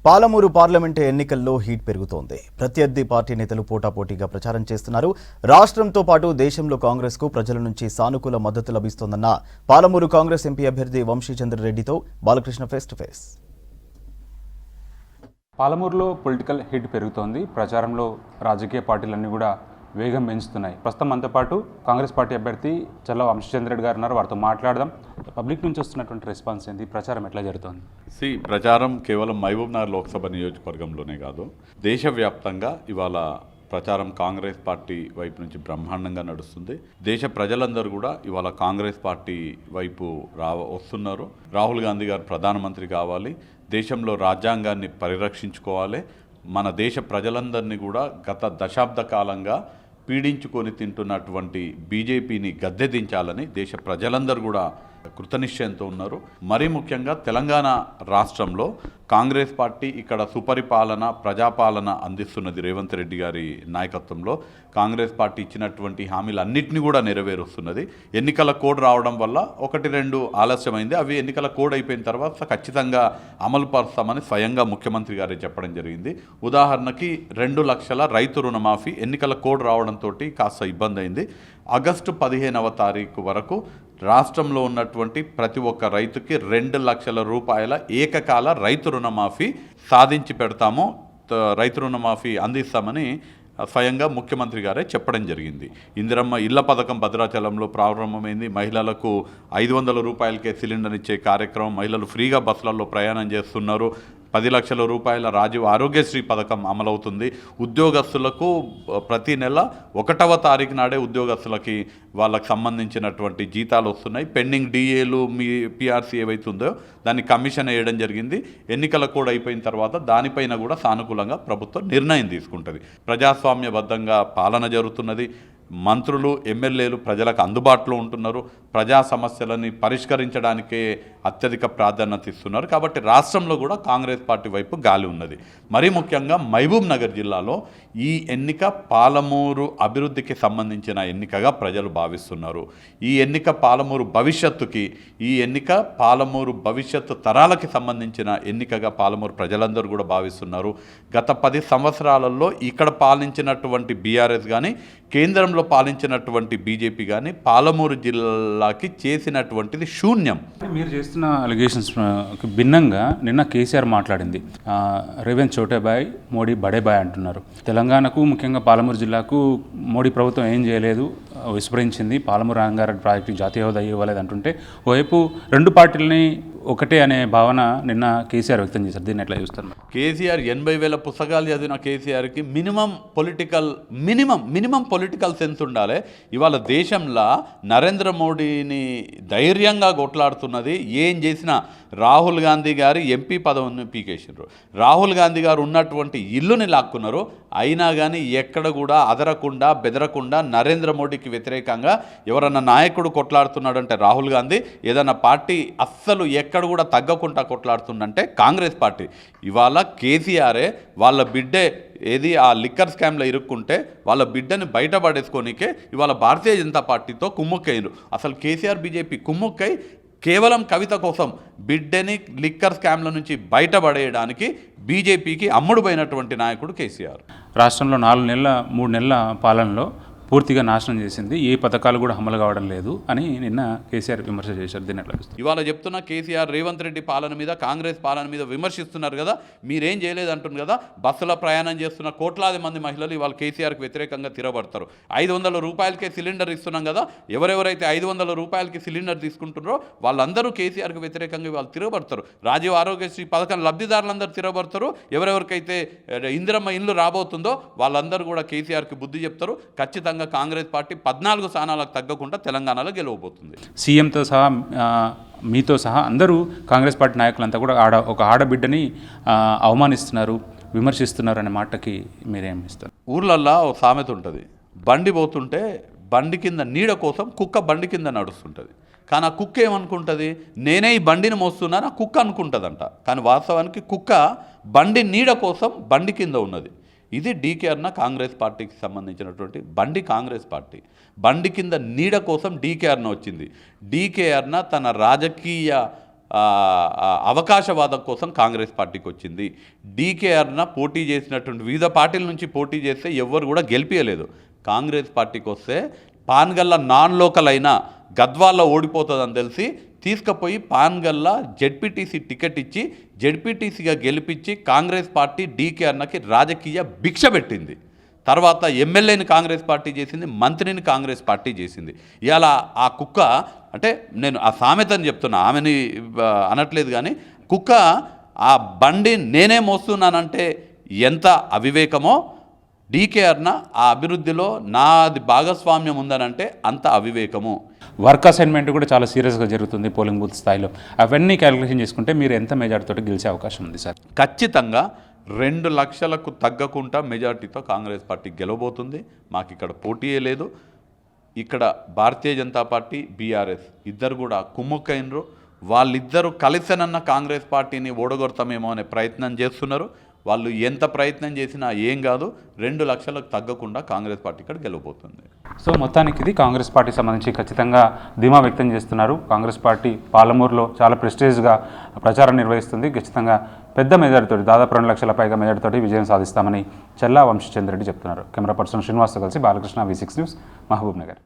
Palamuru parliament ఎన్నికల్లో heat పెరుగుతోంది. ప్రత్యర్థి పార్టీ నేతలు పోటాపోటీగా ప్రచారం చేస్తున్నారు. రాష్ట్రంతో పాటు దేశంలో కాంగ్రెస్కు ప్రజల నుంచి సానుకూల మద్దతు లభిస్తోందన్న పాలమూరు కాంగ్రెస్ ఎంపీ అభ్యర్థి వంశీచంద్రరెడ్డితో బాలకృష్ణ ఫేస్ టు ఫేస్. పాలమూరులో పొలిటికల్ హీట్ పెరుగుతోంది. ప్రచారంలో రాజకీయ పార్టీలన్నీ కూడా వేగం పెంచుతున్నాయి. ప్రస్తుతం మనతో పాటు కాంగ్రెస్ పార్టీ అభ్యర్థి చల్ల వంశీచంద్రరెడ్డి గారు ఉన్నారు. వారితో మాట్లాడదాం. పబ్లిక్ నుంచి వస్తున్నటువంటి రెస్పాన్స్ ఏంటి? ప్రచారం ఎట్లా జరుగుతోంది? ప్రచారం కేవలం మహబూబ్నగర్ లోక్సభ నియోజకవర్గంలోనే కాదు, దేశవ్యాప్తంగా ఇవాళ ప్రచారం కాంగ్రెస్ పార్టీ వైపు నుంచి బ్రహ్మాండంగా నడుస్తుంది. దేశ ప్రజలందరూ కూడా ఇవాళ కాంగ్రెస్ పార్టీ వైపు వస్తున్నారు. రాహుల్ గాంధీ గారు ప్రధానమంత్రి కావాలి, దేశంలో రాజ్యాంగాన్ని పరిరక్షించుకోవాలి, మన దేశ ప్రజలందరినీ కూడా గత దశాబ్ద కాలంగా పీడించుకొని తింటున్నటువంటి బీజేపీని గద్దెదించాలని దేశ ప్రజలందరూ కూడా కృతనిశ్చయంతో ఉన్నారు. మరీ ముఖ్యంగా తెలంగాణ రాష్ట్రంలో కాంగ్రెస్ పార్టీ ఇక్కడ సుపరిపాలన, ప్రజాపాలన అందిస్తున్నది. రేవంత్ రెడ్డి గారి నాయకత్వంలో కాంగ్రెస్ పార్టీ ఇచ్చినటువంటి హామీలన్నింటినీ కూడా నెరవేరుస్తున్నది. ఎన్నికల కోడ్ రావడం వల్ల 1-2 ఆలస్యమైంది. అవి ఎన్నికల కోడ్ అయిపోయిన తర్వాత ఖచ్చితంగా అమలు పరుస్తామని స్వయంగా ముఖ్యమంత్రి గారే చెప్పడం జరిగింది. ఉదాహరణకి 2 లక్షల రైతు రుణమాఫీ ఎన్నికల కోడ్ రావడంతో కాస్త ఇబ్బంది అయింది. ఆగస్టు 15వ తారీఖు వరకు రాష్ట్రంలో ఉన్నటువంటి ప్రతి ఒక్క రైతుకి 2 లక్షల రూపాయల ఏకకాల రైతు రుణమాఫీ సాధించి పెడతాము, రైతు రుణమాఫీ అందిస్తామని స్వయంగా ముఖ్యమంత్రి గారే చెప్పడం జరిగింది. ఇందిరమ్మ ఇళ్ల పథకం భద్రాచలంలో ప్రారంభమైంది. మహిళలకు 500 రూపాయలకే సిలిండర్ ఇచ్చే కార్యక్రమం, మహిళలు ఫ్రీగా బస్సులలో ప్రయాణం చేస్తున్నారు. 10 లక్షల రూపాయల రాజీవ్ ఆరోగ్యశ్రీ పథకం అమలవుతుంది. ఉద్యోగస్తులకు ప్రతి నెల 1వ తారీఖు నాడే ఉద్యోగస్తులకి వాళ్ళకి సంబంధించినటువంటి జీతాలు వస్తున్నాయి. పెండింగ్ డిఏలు, మీ పిఆర్సీ ఏవైతుందో దాన్ని కమిషన్ వేయడం జరిగింది. ఎన్నికల కోడ్ అయిపోయిన తర్వాత దానిపైన కూడా సానుకూలంగా ప్రభుత్వం నిర్ణయం తీసుకుంటుంది. ప్రజాస్వామ్యబద్ధంగా పాలన జరుగుతున్నది. మంత్రులు, ఎమ్మెల్యేలు ప్రజలకు అందుబాటులో ఉంటున్నారు. ప్రజా సమస్యలని పరిష్కరించడానికే అత్యధిక ప్రాధాన్యత ఇస్తున్నారు. కాబట్టి రాష్ట్రంలో కూడా కాంగ్రెస్ పార్టీ వైపు గాలి ఉన్నది. మరీ ముఖ్యంగా మహబూబ్ నగర్ జిల్లాలో ఈ ఎన్నిక పాలమూరు అభివృద్ధికి సంబంధించిన ఎన్నికగా ప్రజలు భావిస్తున్నారు. ఈ ఎన్నిక పాలమూరు భవిష్యత్తుకి, ఈ ఎన్నిక పాలమూరు భవిష్యత్తు తరాలకి సంబంధించిన ఎన్నికగా పాలమూరు ప్రజలందరూ కూడా భావిస్తున్నారు. గత 10 సంవత్సరాలలో ఇక్కడ పాలించినటువంటి బీఆర్ఎస్ కానీ, కేంద్రంలో పాలించినటువంటి బీజేపీ కానీ పాలమూరు జిల్లాకి చేసినటువంటిది శూన్యం. మీరు చేస్తున్న అలిగేషన్స్ భిన్నంగా నిన్న కేసీఆర్ మాట్లాడింది. రేవంత్ చోటే బాయ్, మోడీ బడే బాయ్ అంటున్నారు. తెలంగాణకు, ముఖ్యంగా పాలమూరు జిల్లాకు మోడీ ప్రభుత్వం ఏం చేయలేదు, విస్మరించింది. పాలమూరు రంగారెడ్డి ప్రాజెక్టు జాతీయ హోదా ఇవ్వలేదు అంటుంటే ఓవైపు 2 పార్టీలని ఒకటే అనే భావన నిన్న కేసీఆర్ వ్యక్తం చేశారు. దీన్ని ఎట్లా చూస్తారు? కేసీఆర్ 80,000 పుస్తకాలు చదివిన కేసీఆర్కి మినిమం పొలిటికల్ సెన్స్ ఉండాలి. ఇవాళ దేశంలో నరేంద్ర మోడీని ధైర్యంగా కొట్లాడుతున్నది. ఏం చేసినా రాహుల్ గాంధీ గారి ఎంపీ పదవిని పీకేసారు, రాహుల్ గాంధీ గారు ఉన్నటువంటి ఇల్లుని లాక్కున్నారు. అయినా కానీ ఎక్కడ కూడా అదరకుండా బెదరకుండా నరేంద్ర మోడీకి వ్యతిరేకంగా ఎవరన్నా నాయకుడు కొట్లాడుతున్నాడంటే రాహుల్ గాంధీ, ఏదన్నా పార్టీ అస్సలు ఎక్కడ కూడా తగ్గకుండా కొట్లాడుతుందంటే కాంగ్రెస్ పార్టీ. ఇవాళ కేసీఆరే వాళ్ళ బిడ్డే ఏది ఆ లిక్కర్ స్కామ్లో ఇరుక్కుంటే వాళ్ళ బిడ్డని బయటపడేసుకోనికే ఇవాళ భారతీయ జనతా పార్టీతో కుమ్ముక్కయ్యారు. అసలు కేసీఆర్ బీజేపీ కుమ్ముక్కై కేవలం కవిత కోసం బిడ్డని లిక్కర్ స్కామ్ల నుంచి బయటపడేయడానికి బీజేపీకి అమ్ముడుపోయినటువంటి నాయకుడు కేసీఆర్. రాష్ట్రంలో 3 నెలల పాలనలో పూర్తిగా నాశనం చేసింది, ఏ పథకాలు కూడా అమలు కావడం లేదు అని నిన్న కేసీఆర్ విమర్శ చేశారు. దీన్ని ఎట్లా చూస్తారు? ఇవాళ చెప్తున్న కేసీఆర్ రేవంత్ రెడ్డి పాలన మీద, కాంగ్రెస్ పాలన మీద విమర్శిస్తున్నారు కదా. మీరేం చేయలేదు అంటున్నారు కదా. బస్సులో ప్రయాణం చేస్తున్న కోట్లాది మంది మహిళలు ఇవాళ కేసీఆర్కి వ్యతిరేకంగా తిరగబడతారు. 500 రూపాయలకే సిలిండర్ ఇస్తున్నాం కదా. ఎవరెవరైతే 500 రూపాయలకి సిలిండర్ తీసుకుంటున్నారో వాళ్ళందరూ కేసీఆర్కి వ్యతిరేకంగా ఇవాళ తిరగబడతారు. రాజీవ్ ఆరోగ్యశ్రీ పథకం లబ్ధిదారులందరూ తిరగబడతారు. ఎవరెవరికైతే ఇందిరమ్మ ఇల్లు రాబోతుందో వాళ్ళందరూ కూడా కేసీఆర్కి బుద్ధి చెప్తారు. ఖచ్చితంగా కాంగ్రెస్ పార్టీ 14 స్థానాలకు తగ్గకుండా తెలంగాణలో గెలవబోతుంది. సీఎంతో సహా, మీతో సహా అందరూ కాంగ్రెస్ పార్టీ నాయకులంతా కూడా ఒక ఆడబిడ్డని అవమానిస్తున్నారు, విమర్శిస్తున్నారు అనే మాటకి మీరేం ఇస్తారు? ఊర్లల్లో ఓ సామెత ఉంటుంది, బండి పోతుంటే బండి కింద నీడ కోసం కుక్క బండి కింద నడుస్తుంటుంది. కానీ ఆ కుక్క ఏమనుకుంటుంది, నేనే ఈ బండిని మోస్తున్నాను, ఆ కుక్క అనుకుంటుందంట. కానీ వాస్తవానికి కుక్క బండి నీడ కోసం బండి కింద ఉన్నది. ఇది డీకేఆర్న కాంగ్రెస్ పార్టీకి సంబంధించినటువంటి బండి. కాంగ్రెస్ పార్టీ బండి కింద నీడ కోసం డీకేఆర్న వచ్చింది. డీకేఆర్న తన రాజకీయ అవకాశవాదం కోసం కాంగ్రెస్ పార్టీకి వచ్చింది. డీకేఆర్న పోటీ చేసినటువంటి వివిధ పార్టీల నుంచి పోటీ చేస్తే ఎవ్వరు కూడా గెలిపించలేదు. కాంగ్రెస్ పార్టీకి వస్తే పాన్గల్ల నాన్ లోకల్ అయినా గద్వాల్లో ఓడిపోతుందని తెలిసి తీసుకుపోయి పాన్గల్ల జెడ్పీటీసీ టికెట్ ఇచ్చి జెడ్పీటీసీగా గెలిపించి కాంగ్రెస్ పార్టీ డీకేఆర్నకి రాజకీయ భిక్ష పెట్టింది. తర్వాత ఎమ్మెల్యేని కాంగ్రెస్ పార్టీ చేసింది, మంత్రిని కాంగ్రెస్ పార్టీ చేసింది. ఇవాళ ఆ కుక్క అంటే నేను ఆ సామెతని చెప్తున్నా, ఆమెని అనట్లేదు, కానీ కుక్క ఆ బండి నేనే మోస్తున్నానంటే ఎంత అవివేకమో, డీకేఆర్న ఆ అభివృద్ధిలో నాది భాగస్వామ్యం ఉందనంటే అంత అవివేకము. వర్క్ అసైన్మెంట్ కూడా చాలా సీరియస్గా జరుగుతుంది పోలింగ్ బూత్ స్థాయిలో. అవన్నీ క్యాలిక్యులేషన్ చేసుకుంటే మీరు ఎంత మెజార్టీతో గెలిచే అవకాశం ఉంది సార్? ఖచ్చితంగా 2 లక్షలకు తగ్గకుండా మెజార్టీతో కాంగ్రెస్ పార్టీ గెలవబోతుంది. మాకు ఇక్కడ పోటీయే లేదు. ఇక్కడ భారతీయ జనతా పార్టీ, బీఆర్ఎస్ ఇద్దరు కూడా కుమ్ముక్కైనరు. వాళ్ళిద్దరూ కలిసనన్న కాంగ్రెస్ పార్టీని ఓడగొడతామేమో అనే ప్రయత్నం చేస్తున్నారు. వాళ్ళు ఎంత ప్రయత్నం చేసినా ఏం కాదు, 2 లక్షలకు తగ్గకుండా కాంగ్రెస్ పార్టీ ఇక్కడ గెలవబోతుంది. సో మొత్తానికి ఇది కాంగ్రెస్ పార్టీకి సంబంధించి ఖచ్చితంగా ధీమా వ్యక్తం చేస్తున్నారు. కాంగ్రెస్ పార్టీ పాలమూరులో చాలా ప్రెస్టేజ్గా ప్రచారం నిర్వహిస్తుంది. ఖచ్చితంగా పెద్ద మెజారిటీతో, దాదాపు 2 లక్షల పైగా మెజారిటీతో విజయం సాధిస్తామని చెల్లా వంశీచంద్రెడ్డి చెప్తున్నారు. కెమెరా పర్సన్ శ్రీనివాస్తో కలిసి బాలకృష్ణ, V6 న్యూస్, మహబూబ్ నగర్.